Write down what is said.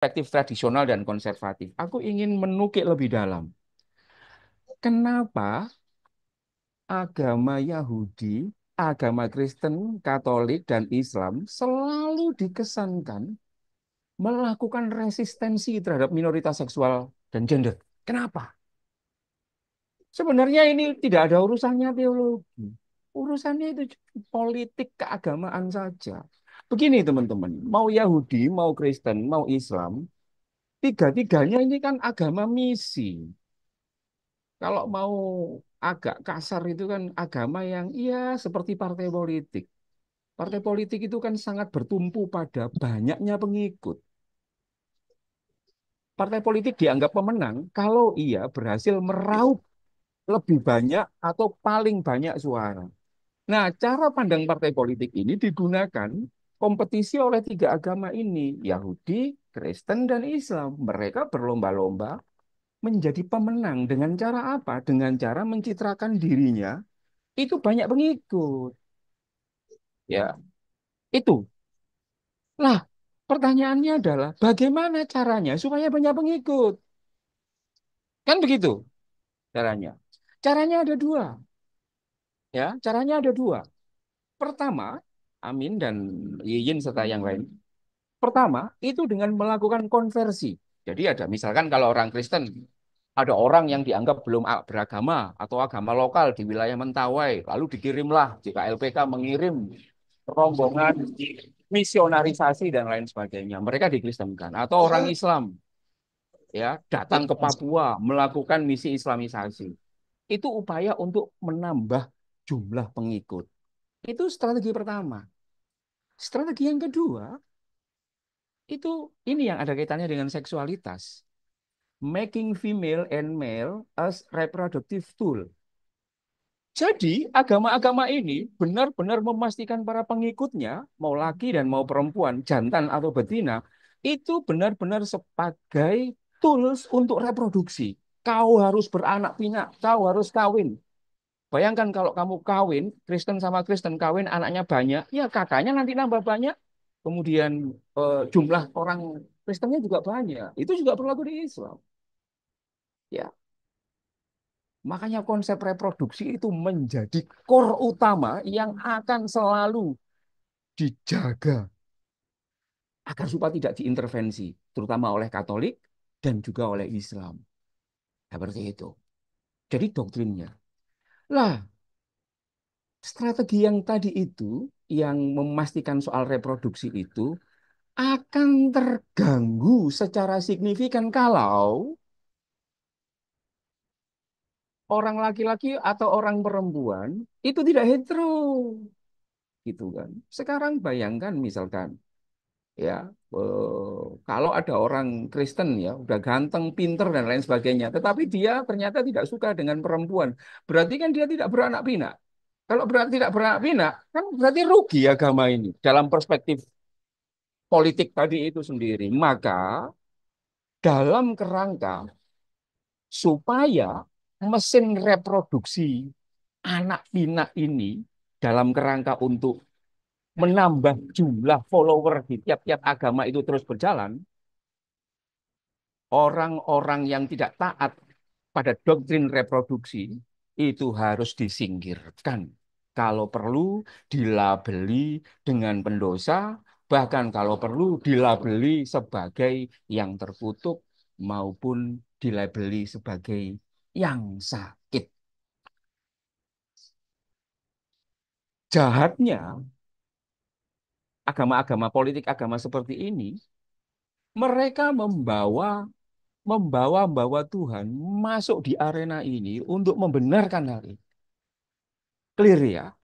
perspektif tradisional dan konservatif. Aku ingin menukik lebih dalam. Kenapa agama Yahudi, agama Kristen, Katolik, dan Islam selalu dikesankan melakukan resistensi terhadap minoritas seksual dan gender? Kenapa? Sebenarnya ini tidak ada urusannya teologi. Urusannya itu politik keagamaan saja. Begini teman-teman, mau Yahudi, mau Kristen, mau Islam, tiga-tiganya ini kan agama misi. Kalau mau agak kasar itu kan agama yang iya seperti partai politik. Partai politik itu kan sangat bertumpu pada banyaknya pengikut. Partai politik dianggap pemenang kalau ia berhasil meraup lebih banyak atau paling banyak suara. Nah, cara pandang partai politik ini digunakan kompetisi oleh tiga agama ini, Yahudi, Kristen, dan Islam. Mereka berlomba-lomba menjadi pemenang dengan cara apa? Dengan cara mencitrakan dirinya itu banyak pengikut. Ya, itu. Lah, pertanyaannya adalah bagaimana caranya supaya banyak pengikut? Kan begitu caranya. Caranya ada dua, ya. Caranya ada dua. Pertama, Amin dan Yiyin serta yang lain. Pertama, itu dengan melakukan konversi. Jadi ada misalkan kalau orang Kristen, ada orang yang dianggap belum beragama atau agama lokal di wilayah Mentawai, lalu dikirimlah jika LPK mengirim rombongan misionarisasi dan lain sebagainya. Mereka dikristenkan. Atau orang Islam ya datang ke Papua melakukan misi Islamisasi. Itu upaya untuk menambah jumlah pengikut. Itu strategi pertama. Strategi yang kedua, itu ini yang ada kaitannya dengan seksualitas. Making female and male as reproductive tool. Jadi agama-agama ini benar-benar memastikan para pengikutnya, mau laki dan mau perempuan, jantan atau betina, itu benar-benar sebagai tools untuk reproduksi. Kau harus beranak pinak, kau harus kawin. Bayangkan kalau kamu kawin, Kristen sama Kristen kawin, anaknya banyak, ya kakaknya nanti nambah banyak. Kemudian jumlah orang Kristennya juga banyak. Itu juga berlaku di Islam. Ya, makanya konsep reproduksi itu menjadi core utama yang akan selalu dijaga agar supaya tidak diintervensi, terutama oleh Katolik dan juga oleh Islam. Seperti itu. Jadi doktrinnya. Lah, strategi yang tadi itu, yang memastikan soal reproduksi itu, akan terganggu secara signifikan kalau orang laki-laki atau orang perempuan itu tidak hetero, gitu kan. Sekarang bayangkan misalkan ya kalau ada orang Kristen ya udah ganteng, pinter dan lain sebagainya, tetapi dia ternyata tidak suka dengan perempuan, berarti kan dia tidak beranak pinak. Kalau berarti tidak beranak pinak, kan berarti rugi agama ini dalam perspektif politik tadi itu sendiri. Maka dalam kerangka supaya mesin reproduksi anak pinak ini dalam kerangka untuk menambah jumlah follower di tiap-tiap agama itu terus berjalan, orang-orang yang tidak taat pada doktrin reproduksi itu harus disingkirkan. Kalau perlu dilabeli dengan pendosa, bahkan kalau perlu dilabeli sebagai yang terkutuk maupun dilabeli sebagai yang sakit. Jahatnya agama-agama politik agama seperti ini, mereka membawa Tuhan masuk di arena ini untuk membenarkan hal ini. Clear ya?